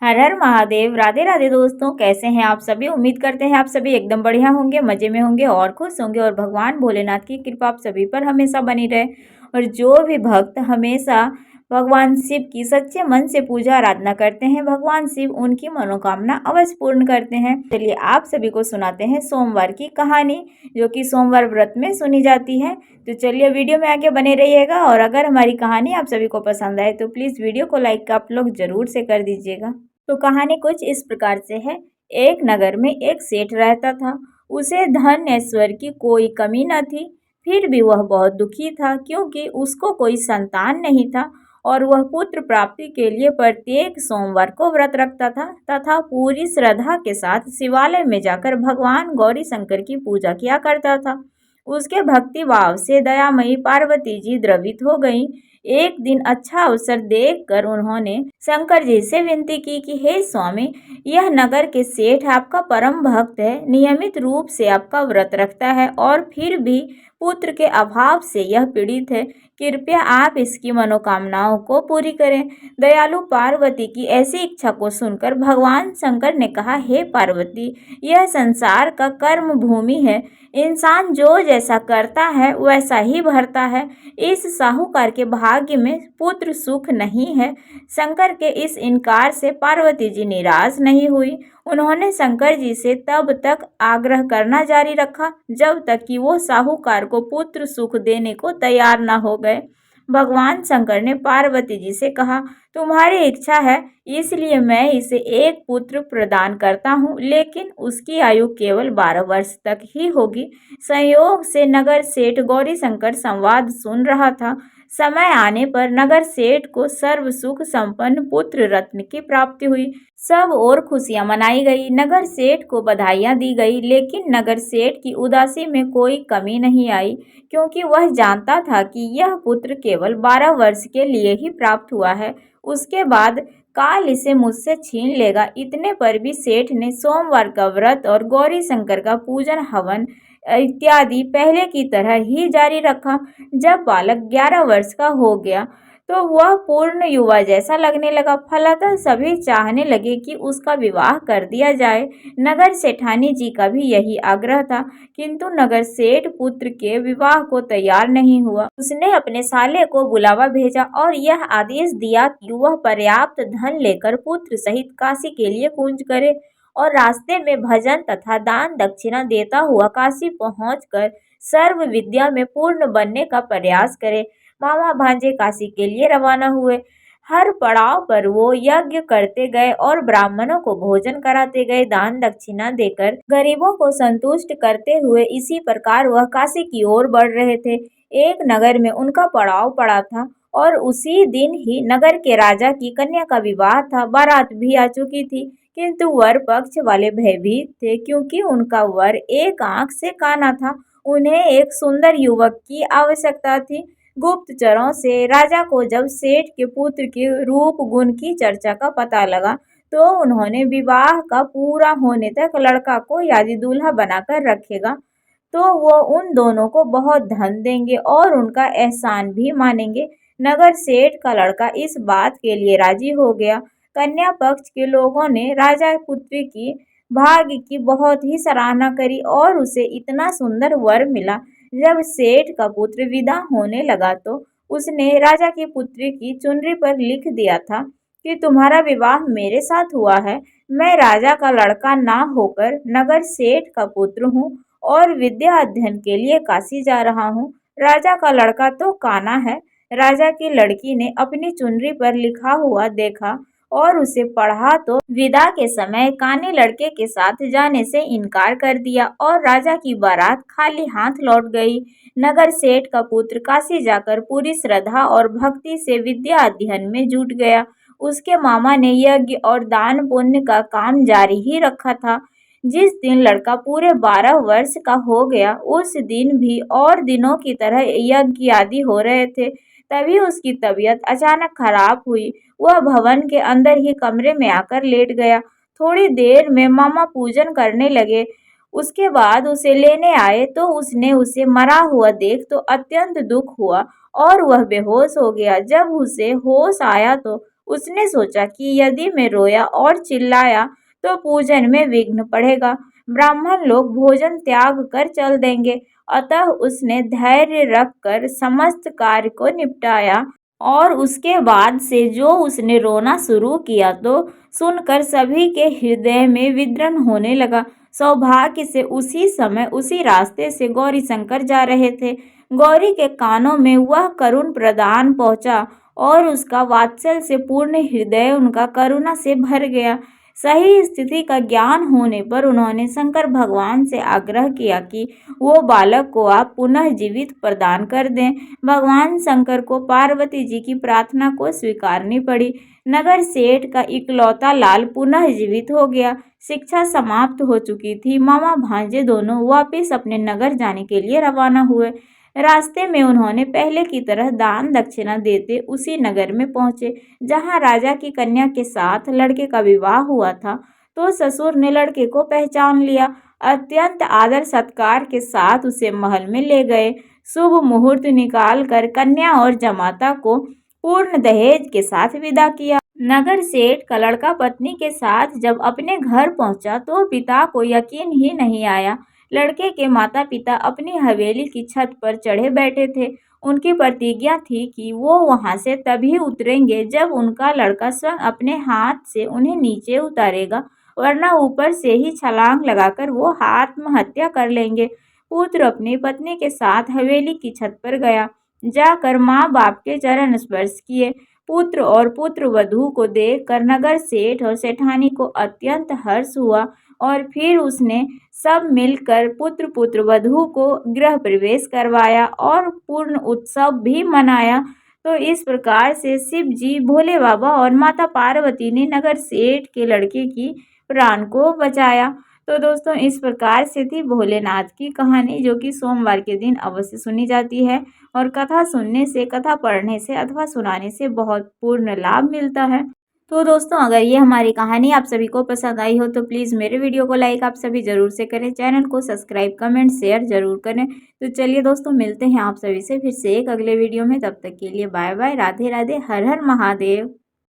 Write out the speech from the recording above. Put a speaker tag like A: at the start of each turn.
A: हर हर महादेव। राधे राधे दोस्तों, कैसे हैं आप सभी। उम्मीद करते हैं आप सभी एकदम बढ़िया होंगे, मजे में होंगे और खुश होंगे और भगवान भोलेनाथ की कृपा आप सभी पर हमेशा बनी रहे। और जो भी भक्त हमेशा भगवान शिव की सच्चे मन से पूजा आराधना करते हैं, भगवान शिव उनकी मनोकामना अवश्य पूर्ण करते हैं। चलिए आप सभी को सुनाते हैं सोमवार की कहानी, जो कि सोमवार व्रत में सुनी जाती है। तो चलिए वीडियो में आगे बने रहिएगा। और अगर हमारी कहानी आप सभी को पसंद आए तो प्लीज़ वीडियो को लाइक आप लोग जरूर से कर दीजिएगा। तो कहानी कुछ इस प्रकार से है। एक नगर में एक सेठ रहता था। उसे धन ऐश्वर्य की कोई कमी न थी। फिर भी वह बहुत दुखी था, क्योंकि उसको कोई संतान नहीं था और वह पुत्र प्राप्ति के लिए प्रत्येक सोमवार को व्रत रखता था तथा पूरी श्रद्धा के साथ शिवालय में जाकर भगवान गौरी शंकर की पूजा किया करता था। उसके भक्ति भाव से दयामयी पार्वती जी द्रवित हो गईं। एक दिन अच्छा अवसर देखकर उन्होंने शंकर जी से विनती की कि हे स्वामी, यह नगर के सेठ आपका परम भक्त है, नियमित रूप से आपका व्रत रखता है और फिर भी पुत्र के अभाव से यह पीड़ित है। कृपया आप इसकी मनोकामनाओं को पूरी करें। दयालु पार्वती की ऐसी इच्छा को सुनकर भगवान शंकर ने कहा, हे पार्वती, यह संसार का कर्म भूमि है। इंसान जो जैसा करता है वैसा ही भरता है। इस साहूकार के भाग्य में पुत्र सुख नहीं है। शंकर के इस इनकार से पार्वती जी निराश नहीं हुई। उन्होंने शंकर जी से तब तक आग्रह करना जारी रखा जब तक कि वो साहूकार को पुत्र सुख देने को तैयार न हो गए। भगवान शंकर ने पार्वती जी से कहा, तुम्हारी इच्छा है इसलिए मैं इसे एक पुत्र प्रदान करता हूँ, लेकिन उसकी आयु केवल 12 वर्ष तक ही होगी। संयोग से नगर सेठ गौरी शंकर संवाद सुन रहा था। समय आने पर नगर सेठ को सर्व सुख संपन्न पुत्र रत्न की प्राप्ति हुई। सब और खुशियां मनाई गई। नगर सेठ को बधाइयां दी गई, लेकिन नगर सेठ की उदासी में कोई कमी नहीं आई, क्योंकि वह जानता था कि यह पुत्र केवल 12 वर्ष के लिए ही प्राप्त हुआ है। उसके बाद काल इसे मुझसे छीन लेगा। इतने पर भी सेठ ने सोमवार का व्रत और गौरी शंकर का पूजन हवन इत्यादि पहले की तरह ही जारी रखा। जब बालक 11 वर्ष का हो गया तो वह पूर्ण युवा जैसा लगने लगा। फलतः सभी चाहने लगे कि उसका विवाह कर दिया जाए। नगर सेठानी जी का भी यही आग्रह था, किंतु नगर सेठ पुत्र के विवाह को तैयार नहीं हुआ। उसने अपने साले को बुलावा भेजा और यह आदेश दिया कि वह पर्याप्त धन लेकर पुत्र सहित काशी के लिए कूच करे और रास्ते में भजन तथा दान दक्षिणा देता हुआ काशी पहुंचकर सर्व विद्या में पूर्ण बनने का प्रयास करे। मामा भांजे काशी के लिए रवाना हुए। हर पड़ाव पर वो यज्ञ करते गए और ब्राह्मणों को भोजन कराते गए, दान दक्षिणा देकर गरीबों को संतुष्ट करते हुए इसी प्रकार वह काशी की ओर बढ़ रहे थे। एक नगर में उनका पड़ाव पड़ा था और उसी दिन ही नगर के राजा की कन्या का विवाह था। बारात भी आ चुकी थी, किंतु वर पक्ष वाले भयभीत थे, क्योंकि उनका वर एक आंख से काना था। उन्हें एक सुंदर युवक की आवश्यकता थी। गुप्तचरों से राजा को जब सेठ के पुत्र के रूप गुण की चर्चा का पता लगा, तो उन्होंने विवाह का पूरा होने तक लड़का को यादी दूल्हा बनाकर रखेगा, तो वो उन दोनों को बहुत धन देंगे और उनका एहसान भी मानेंगे। नगर सेठ का लड़का इस बात के लिए राजी हो गया। कन्या पक्ष के लोगों ने राजा पुत्री की भाग्य की बहुत ही सराहना करी और उसे इतना सुंदर वर मिला। जब सेठ का पुत्र विदा होने लगा तो उसने राजा की पुत्री की चुनरी पर लिख दिया था कि तुम्हारा विवाह मेरे साथ हुआ है। मैं राजा का लड़का ना होकर नगर सेठ का पुत्र हूँ और विद्या अध्ययन के लिए काशी जा रहा हूँ। राजा का लड़का तो काना है। राजा की लड़की ने अपनी चुनरी पर लिखा हुआ देखा और उसे पढ़ा तो विदा के समय काने लड़के के साथ जाने से इनकार कर दिया और राजा की बारात खाली हाथ लौट गई। नगर सेठ का पुत्र काशी जाकर पूरी श्रद्धा और भक्ति से विद्या अध्ययन में जुट गया। उसके मामा ने यज्ञ और दान पुण्य का काम जारी ही रखा था। जिस दिन लड़का पूरे 12 वर्ष का हो गया, उस दिन भी और दिनों की तरह यज्ञ आदि हो रहे थे। तभी उसकी तबीयत अचानक खराब हुई। वह भवन के अंदर ही कमरे में आकर लेट गया। थोड़ी देर में मामा पूजन करने लगे। उसके बाद उसे लेने आए तो उसने उसे मरा हुआ देख तो अत्यंत दुख हुआ और वह बेहोश हो गया। जब उसे होश आया तो उसने सोचा कि यदि मैं रोया और चिल्लाया तो पूजन में विघ्न पड़ेगा, ब्राह्मण लोग भोजन त्याग कर चल देंगे। अतः उसने धैर्य रखकर समस्त कार्य को निपटाया और उसके बाद से जो उसने रोना शुरू किया तो सुनकर सभी के हृदय में विद्रन होने लगा। सौभाग्य से उसी समय उसी रास्ते से गौरी शंकर जा रहे थे। गौरी के कानों में वह करुण प्रदान पहुंचा और उसका वात्सल्य से पूर्ण हृदय उनका करुणा से भर गया। सही स्थिति का ज्ञान होने पर उन्होंने शंकर भगवान से आग्रह किया कि वो बालक को आप पुनः जीवित प्रदान कर दें। भगवान शंकर को पार्वती जी की प्रार्थना को स्वीकारनी पड़ी। नगर सेठ का इकलौता लाल पुनः जीवित हो गया। शिक्षा समाप्त हो चुकी थी। मामा भांजे दोनों वापिस अपने नगर जाने के लिए रवाना हुए। रास्ते में उन्होंने पहले की तरह दान दक्षिणा देते उसी नगर में पहुंचे जहां राजा की कन्या के साथ लड़के का विवाह हुआ था। तो ससुर ने लड़के को पहचान लिया। अत्यंत आदर सत्कार के साथ उसे महल में ले गए। शुभ मुहूर्त निकाल कर कन्या और जमाता को पूर्ण दहेज के साथ विदा किया। नगर सेठ का लड़का पत्नी के साथ जब अपने घर पहुंचा तो पिता को यकीन ही नहीं आया। लड़के के माता पिता अपनी हवेली की छत पर चढ़े बैठे थे। उनकी प्रतिज्ञा थी कि वो वहां से तभी उतरेंगे जब उनका लड़का स्वयं अपने हाथ से उन्हें नीचे उतारेगा, वरना ऊपर से ही छलांग लगाकर वो आत्महत्या कर लेंगे। पुत्र अपनी पत्नी के साथ हवेली की छत पर गया। जाकर माँ बाप के चरण स्पर्श किए। पुत्र और पुत्र वधू को देखकर नगर सेठ और सेठानी को अत्यंत हर्ष हुआ और फिर उसने सब मिलकर पुत्र पुत्र वधू को गृह प्रवेश करवाया और पूर्ण उत्सव भी मनाया। तो इस प्रकार से शिव जी, भोले बाबा और माता पार्वती ने नगर सेठ के लड़के की प्राण को बचाया। तो दोस्तों इस प्रकार से थी भोलेनाथ की कहानी, जो कि सोमवार के दिन अवश्य सुनी जाती है और कथा सुनने से, कथा पढ़ने से अथवा सुनाने से बहुत पूर्ण लाभ मिलता है। तो दोस्तों अगर ये हमारी कहानी आप सभी को पसंद आई हो तो प्लीज़ मेरे वीडियो को लाइक आप सभी ज़रूर से करें, चैनल को सब्सक्राइब, कमेंट, शेयर ज़रूर करें। तो चलिए दोस्तों मिलते हैं आप सभी से फिर से एक अगले वीडियो में। तब तक के लिए बाय बाय, राधे राधे, हर हर महादेव।